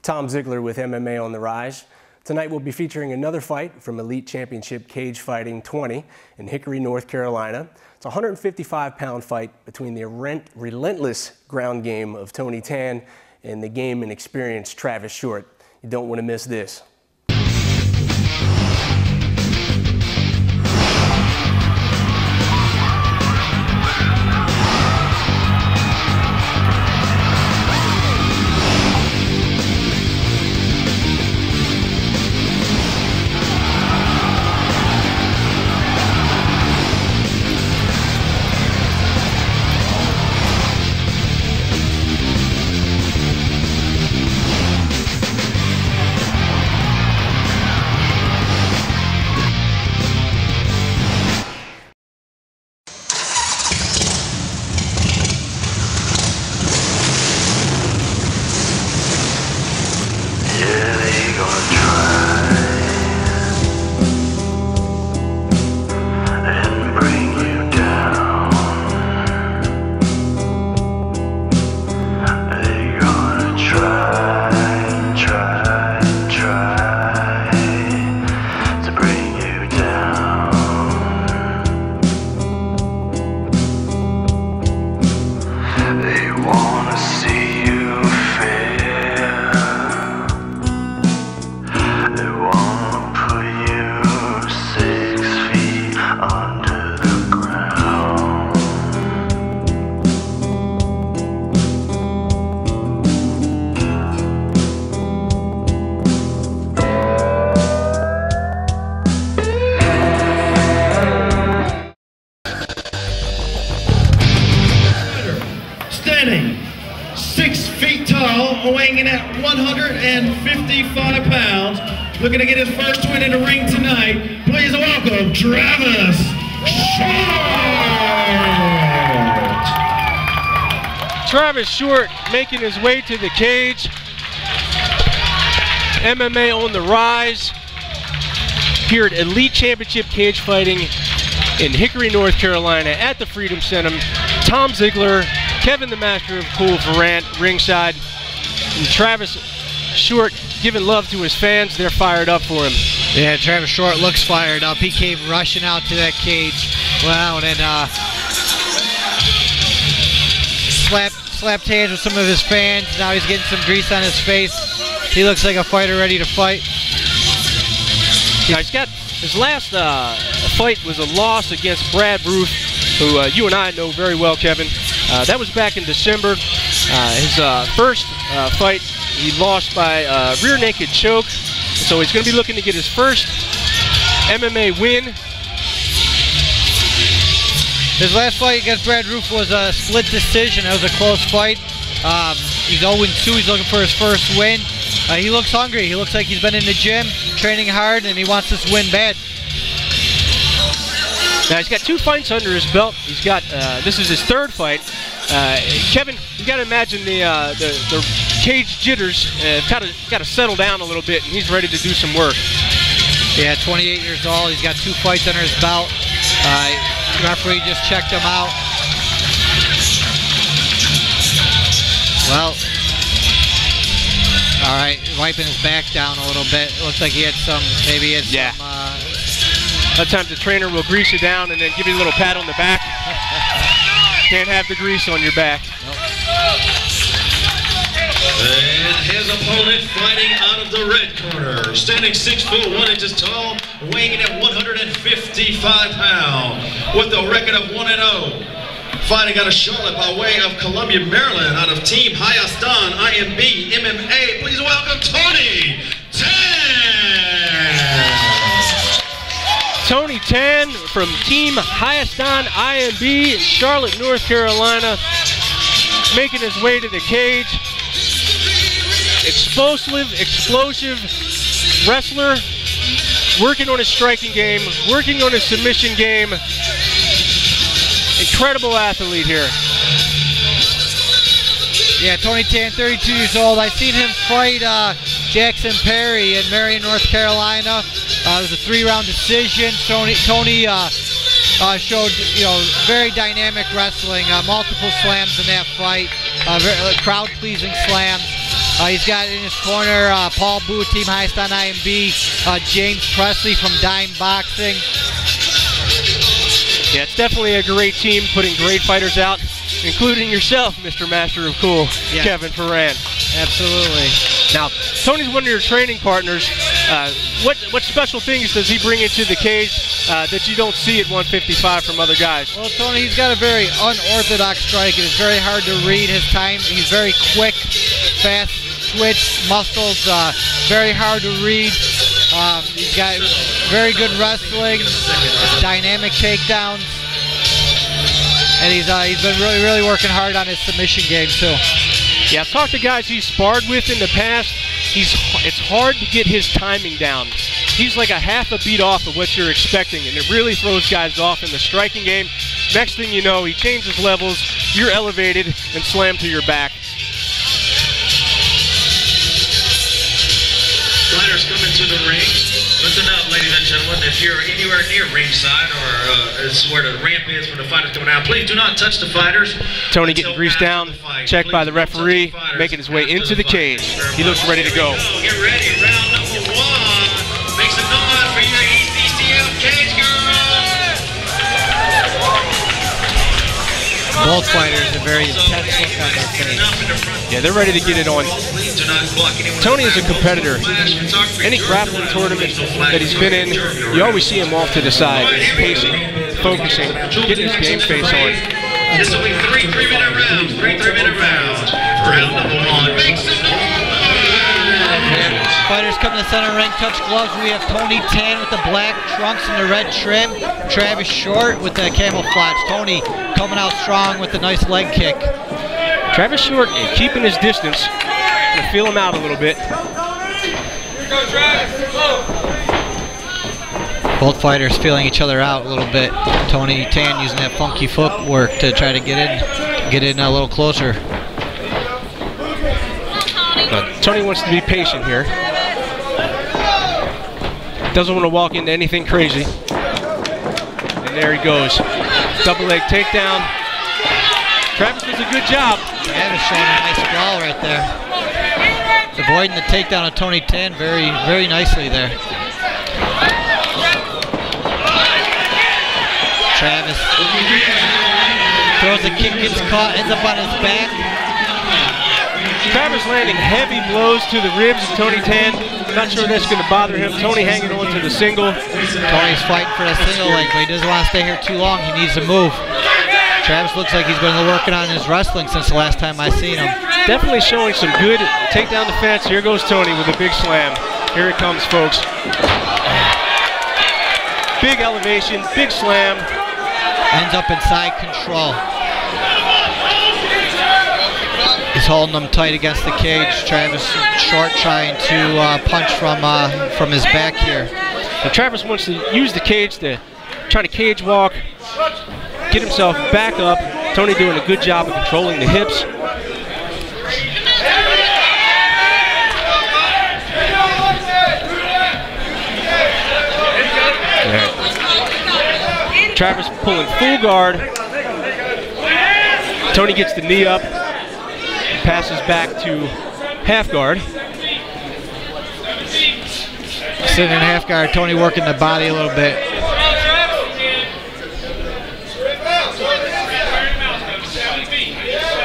Tom Ziegler with MMA On the Rise. Tonight we'll be featuring another fight from Elite Championship Cage Fighting 20 in Hickory, North Carolina. It's a 155-pound fight between the relentless ground game of Tony Tan and the game and experienced Travis Short. You don't want to miss this. Standing 6 feet tall, weighing in at 155 pounds, looking to get his first win in the ring tonight. Please welcome Travis Short. Travis Short making his way to the cage. MMA On the Rise here at Elite Championship Cage Fighting in Hickory, North Carolina at the Freedom Center. Tom Ziegler, Kevin the Master of Cool Varant ringside, and Travis Short giving love to his fans. They're fired up for him. Yeah, Travis Short looks fired up. He came rushing out to that cage. Wow, and then slapped hands with some of his fans. Now he's getting some grease on his face. He looks like a fighter ready to fight. Now he's got his last fight was a loss against Brad Ruth, who you and I know very well, Kevin. That was back in December. His first fight, he lost by rear naked choke. So he's going to be looking to get his first MMA win. His last fight against Brad Ruth was a split decision. That was a close fight. He's 0-2. He's looking for his first win. He looks hungry. He looks like he's been in the gym, training hard, and he wants this win bad. Now he's got 2 fights under his belt. He's got this is his 3rd fight. Kevin, you got to imagine the cage jitters got to settle down a little bit, and he's ready to do some work. Yeah, 28 years old. He's got 2 fights under his belt. Referee just checked him out. Well, all right, wiping his back down a little bit. Looks like he had some, maybe he had some. Sometimes the trainer will grease you down and then give you a little pat on the back. Can't have the grease on your back. Nope. And his opponent fighting out of the red corner, standing 6 foot 1 inches tall, weighing in at 155 pounds, with a record of 1-0. Fighting out of Charlotte by way of Columbia, Maryland, out of Team Hayastan IMB MMA. Please welcome Tony Tan. Tony Tan from Team Hayastan IMB in Charlotte, North Carolina, making his way to the cage. Explosive wrestler, working on his striking game, working on his submission game. Incredible athlete here. Yeah, Tony Tan, 32 years old. I've seen him fight Jackson Perry in Marion, North Carolina. It was a 3-round decision. Tony showed, very dynamic wrestling, multiple slams in that fight, crowd-pleasing slams. He's got in his corner Paul Boo, team highest on IMB, James Presley from Dime Boxing. Yeah, it's definitely a great team, putting great fighters out, including yourself, Mr. Master of Cool, yeah. Kevin Ferran. Absolutely. Now, Tony's one of your training partners. What special things does he bring into the cage that you don't see at 155 from other guys? Well, Tony, he's got a very unorthodox strike. It's very hard to read his time. He's very quick, fast twitch, muscles, very hard to read. He's got very good wrestling, dynamic takedowns, and he's been really working hard on his submission game too. Yeah, I've talked to guys he's sparred with in the past. It's hard to get his timing down. He's like a half a beat off of what you're expecting, and it really throws guys off in the striking game. Next thing you know, he changes levels, you're elevated and slammed to your back. Fighters coming to the ring. Listen up, ladies and gentlemen. If you're anywhere near ringside or it's where the ramp is for the fighters coming out, please do not touch the fighters. Tony getting greased down, checked by the referee, making his way into the cage. He looks ready to go. Get ready, round number 1. Make some noise for your ECCF cage girls. Both fighters are very intense look on their face. Yeah, they're ready to get it on. Tony is a competitor. Any grappling tournament that he's been in, you always see him off to the side, pacing, focusing, getting his game face on. This will be 3 3-minute rounds. 3 3-minute rounds. Round number 1. Make some noise. Fighters come to the center ring, touch gloves. We have Tony Tan with the black trunks and the red trim. Travis Short with the camouflage. Tony coming out strong with the nice leg kick. Travis Short keeping his distance. Gonna feel him out a little bit. Both fighters feeling each other out a little bit. Tony Tan using that funky footwork to try to get in a little closer. But Tony wants to be patient here. Doesn't want to walk into anything crazy. And there he goes. Double leg takedown. Travis does a good job. Travis showing a nice sprawl right there. Avoiding the takedown of Tony Tan very nicely there. Travis throws a kick, gets caught, ends up on his back. Travis landing heavy blows to the ribs of Tony Tan. Not sure that's going to bother him. Tony hanging on to the single. Tony's fighting for that single leg, but he doesn't want to stay here too long. He needs to move. Travis looks like he's been working on his wrestling since the last time I seen him. Definitely showing some good take down the fence. Here goes Tony with a big slam. Here it comes, folks. Big elevation, big slam. Ends up inside control. He's holding him tight against the cage. Travis Short trying to punch from his back here. Now, Travis wants to use the cage to try to cage walk, get himself back up. Tony doing a good job of controlling the hips. Right. Travis pulling full guard. Tony gets the knee up, passes back to half guard. Sitting in half guard, Tony working the body a little bit.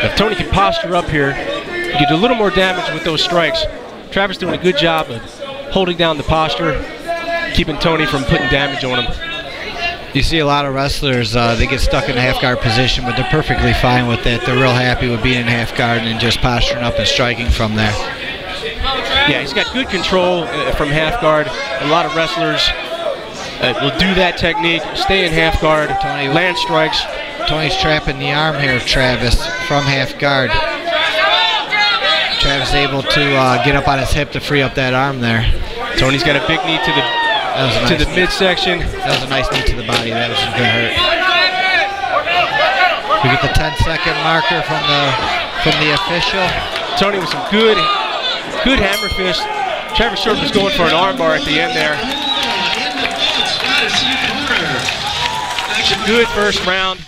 If Tony can posture up here, you get a little more damage with those strikes. Travis doing a good job of holding down the posture, keeping Tony from putting damage on him. You see a lot of wrestlers, they get stuck in a half guard position, but they're perfectly fine with it. They're real happy with being in half guard and just posturing up and striking from there. Yeah, he's got good control from half guard. A lot of wrestlers will do that technique, stay in half guard, Tony land strikes. Tony's trapping the arm here of Travis from half guard. Travis able to get up on his hip to free up that arm there. Tony's got a big knee to the midsection. That was a nice knee to the body. That was going to hurt. We get the 10-second marker from the official. Tony with some good hammer fist. Travis Short was going for an armbar at the end there. It's a good first round.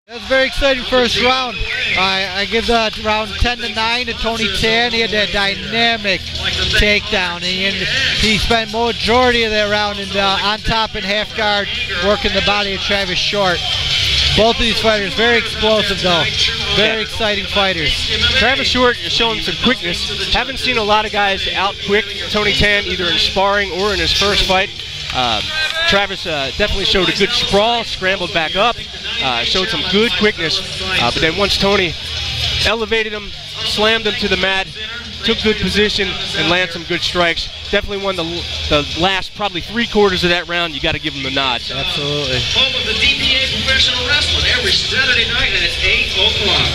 That was a very exciting first round. I give the round 10-9 to Tony Tan. He had that dynamic takedown, and he spent majority of that round on top and half guard, working the body of Travis Short. Both of these fighters very explosive though. Very exciting fighters. Travis Short is showing some quickness. Haven't seen a lot of guys out quick Tony Tan either in sparring or in his first fight. Travis definitely showed a good sprawl, scrambled back up, showed some good quickness, but then once Tony elevated him, slammed him to the mat, took good position and landed some good strikes. Definitely won the last probably 3/4 of that round. You got to give him the nod. Absolutely. Home of the DPA Professional Wrestling every Saturday night at 8 o'clock.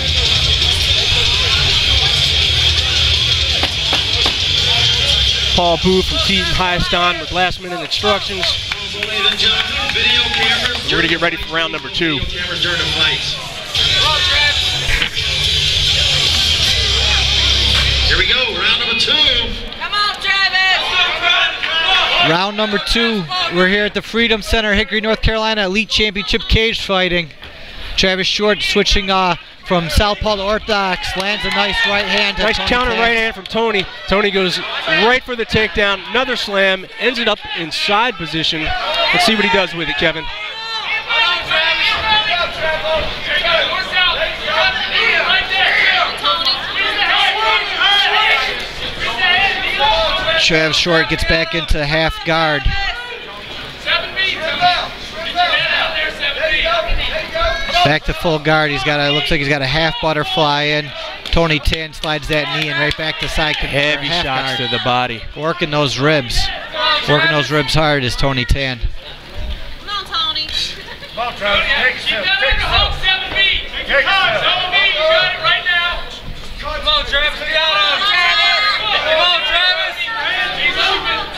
Paul Booth from Keaton Highston with last-minute instructions. Ladies and gentlemen, video cameras. We're going to get ready for round number 2. Video cameras during the fight. Here we go, round number 2. Come on, Travis! Round number 2. We're here at the Freedom Center, Hickory, North Carolina, Elite Championship cage fighting. Travis Short switching from southpaw to orthodox, lands a nice right hand. Nice counter right hand from Tony. Tony goes right for the takedown, another slam, ends it up in side position. Let's see what he does with it, Kevin. Travis Short gets back into half guard. Back to full guard. He's got looks like he's got a half butterfly in. Tony Tan slides that knee and right back to side control. Heavy shots to the body. Working those ribs. Working those ribs hard is Tony Tan. Come on, Tony. Come on, Travis. Take a step. Take a step. 7 feet. Take a step. 7 feet. You got it right now. Come on, Travis. We got him. Come on, Travis. Keep moving.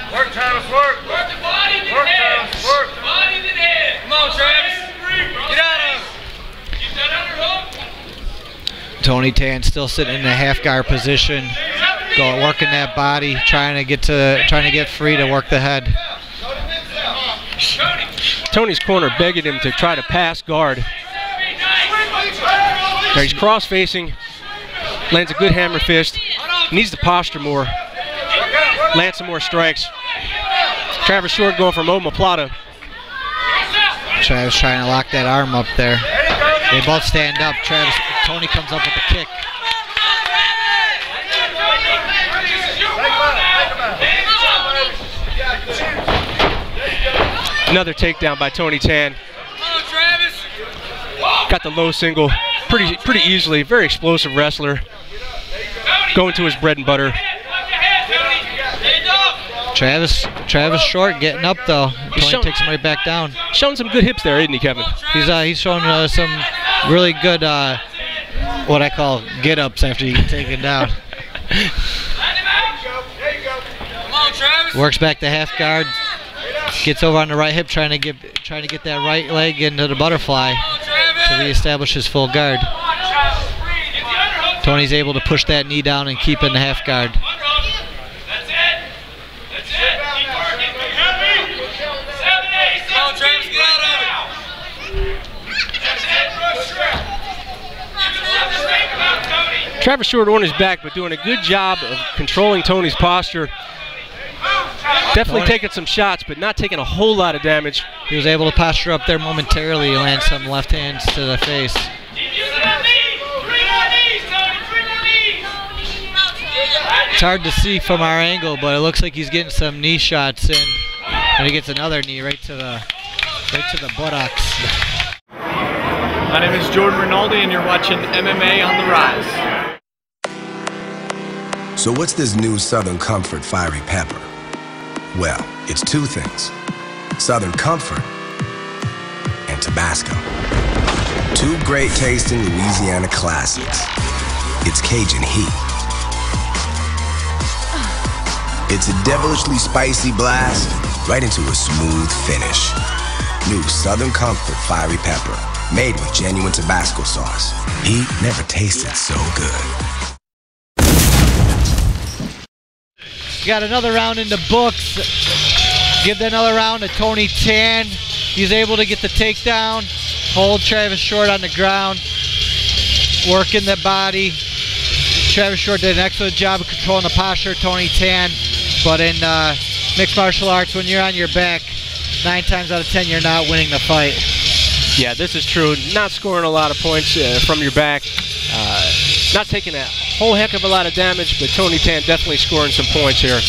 Work, Travis. Work. Work the body and the head. Travis. Work. The body and the head. Come on, Travis. Get out of him. Keep that underhook. Tony Tan still sitting in the half guard position, working that body, trying to get free to work the head. Tony's corner begging him to try to pass guard. There he's cross-facing, lands a good hammer fist, needs to posture more, lands some more strikes. Travis Short going for omoplata. Travis trying to lock that arm up there. They both stand up. Tony comes up with a kick. Another takedown by Tony Tan. Got the low single pretty easily. Very explosive wrestler. Going to his bread and butter. Travis Short getting up though. Tony takes him right back down. Showing some good hips there, isn't he, Kevin? He's showing some really good what I call get-ups after you get taken down. Works back to half guard. Gets over on the right hip, trying to get that right leg into the butterfly to reestablish his full guard. Tony's able to push that knee down and keep in the half guard. Travis Short on his back, but doing a good job of controlling Tony's posture. Definitely taking some shots, but not taking a whole lot of damage. He was able to posture up there momentarily and land some left hands to the face. It's hard to see from our angle, but it looks like he's getting some knee shots in. And he gets another knee right to the buttocks. My name is Jordan Rinaldi, and you're watching MMA on the Rise. So what's this new Southern Comfort Fiery Pepper? Well, it's two things. Southern Comfort and Tabasco. Two great tasting Louisiana classics. It's Cajun heat. It's a devilishly spicy blast right into a smooth finish. New Southern Comfort Fiery Pepper, made with genuine Tabasco sauce. Heat never tasted so good. Got another round in the books. Give another round to Tony Tan. He's able to get the takedown. hold Travis Short on the ground, working the body. Travis Short did an excellent job of controlling the posture of Tony Tan, but in mixed martial arts, when you're on your back, 9 times out of 10 you're not winning the fight. Yeah, this is true. Not scoring a lot of points from your back. Not taking a whole heck of a lot of damage, but Tony Tan definitely scoring some points here.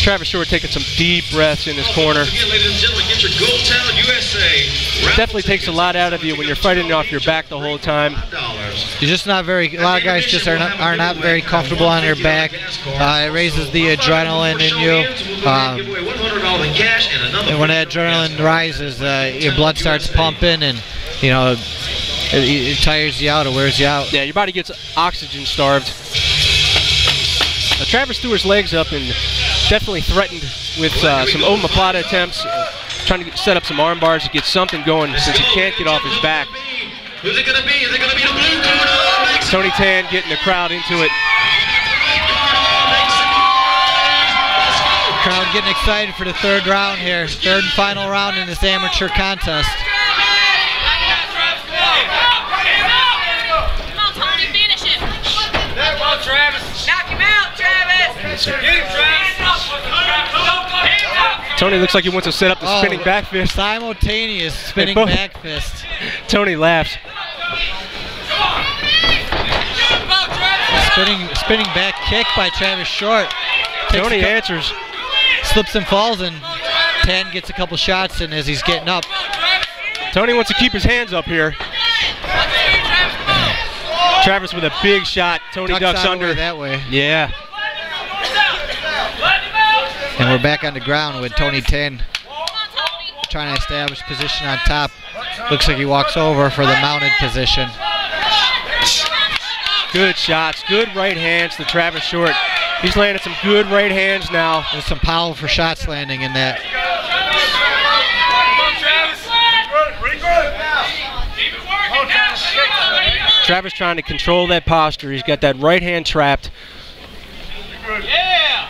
Travis Short taking some deep breaths in his corner. Again, ladies and gentlemen, get your Goldtown USA. It definitely takes a lot out of you when you're fighting off your back the whole time. You're just not very, a lot of guys just are not very comfortable on their back. It raises the adrenaline in you. And when that adrenaline rises, your blood starts pumping, and you know, it tires you out, it wears you out. Yeah, your body gets oxygen starved. Travis threw his legs up and definitely threatened with some omoplata attempts, trying to set up some arm bars to get something going since he can't get off his back. Who's it gonna be? Is it gonna be the blue corner? Tony Tan getting the crowd into it. Crowd getting excited for the third round here, third and final round in this amateur contest. Tony looks like he wants to set up the spinning back fist. Simultaneous spinning back fist. Tony laughs. Spinning back kick by Travis Short. Tony answers. Slips and falls, and Tan gets a couple shots in as he's getting up. Tony wants to keep his hands up here. Travis with a big shot. Tony ducks under. That way. Yeah. And we're back on the ground with Tony Tan trying to establish position on top. Looks like he walks over for the mounted position. Good shots, good right hands to Travis Short. He's landing some good right hands now. There's some powerful shots landing in that. Travis trying to control that posture. He's got that right hand trapped. Yeah!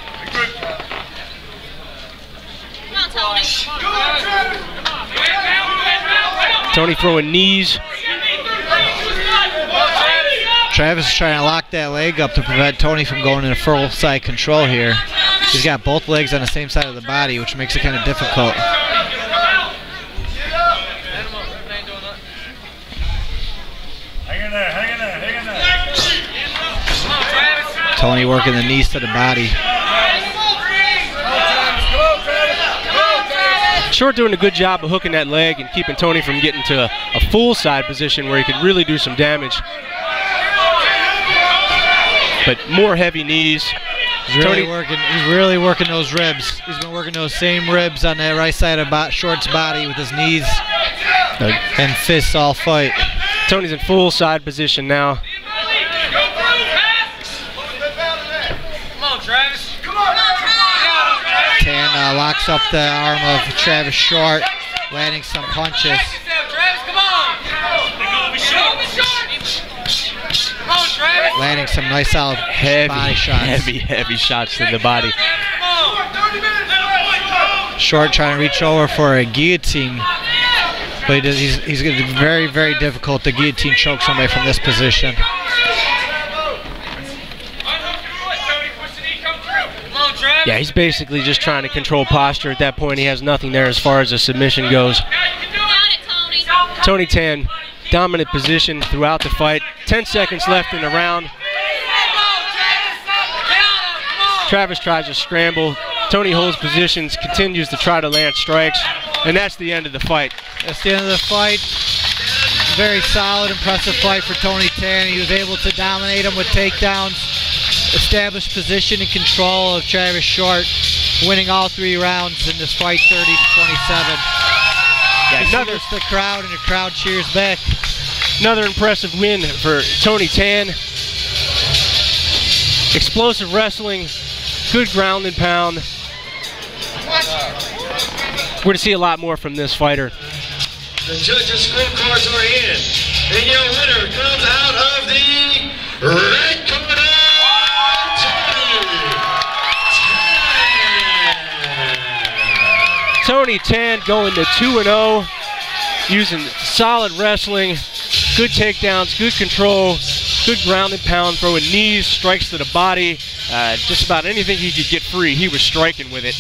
Tony throwing knees. Travis is trying to lock that leg up to prevent Tony from going into full side control here. He's got both legs on the same side of the body, which makes it kind of difficult. Tony working the knees to the body. Short doing a good job of hooking that leg and keeping Tony from getting to a full side position where he could really do some damage. But more heavy knees. He's really working those ribs. He's been working those same ribs on that right side of Short's body with his knees and fists all fight. Tony's in full side position now. Come on, Travis. Tan locks up the arm of Travis Short, landing some punches. Landing some nice solid body shots. Heavy shots to the body. Short trying to reach over for a guillotine, but he's going to be very, very difficult to guillotine choke somebody from this position. Yeah, he's basically just trying to control posture. At that point, he has nothing there as far as the submission goes. Tony Tan, dominant position throughout the fight. 10 seconds left in the round. Travis tries to scramble. Tony holds positions, continues to try to land strikes, and that's the end of the fight. That's the end of the fight. Very solid, impressive fight for Tony Tan. He was able to dominate him with takedowns, establish position and control of Travis Short, winning all 3 rounds in this fight, 30-27. Yeah, another the crowd, and the crowd cheers back. Another impressive win for Tony Tan. Explosive wrestling, good ground and pound. We're going to see a lot more from this fighter. The judges' scorecards are in, and your winner comes out of the red corner. Tony Tan going to 2-0, using solid wrestling, good takedowns, good control, good ground and pound, throwing knees, strikes to the body. Just about anything he could get free, he was striking with it.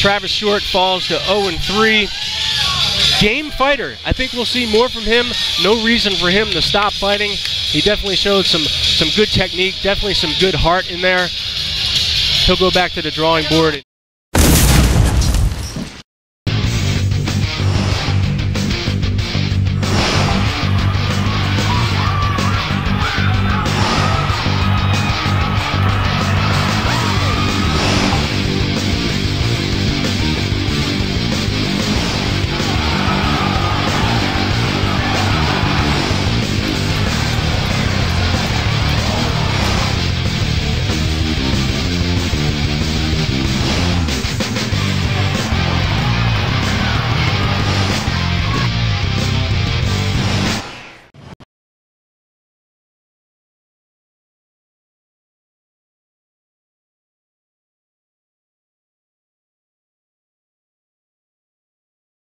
Travis Short falls to 0-3. Game fighter. I think we'll see more from him. No reason for him to stop fighting. He definitely showed some good technique, definitely some good heart in there. He'll go back to the drawing board.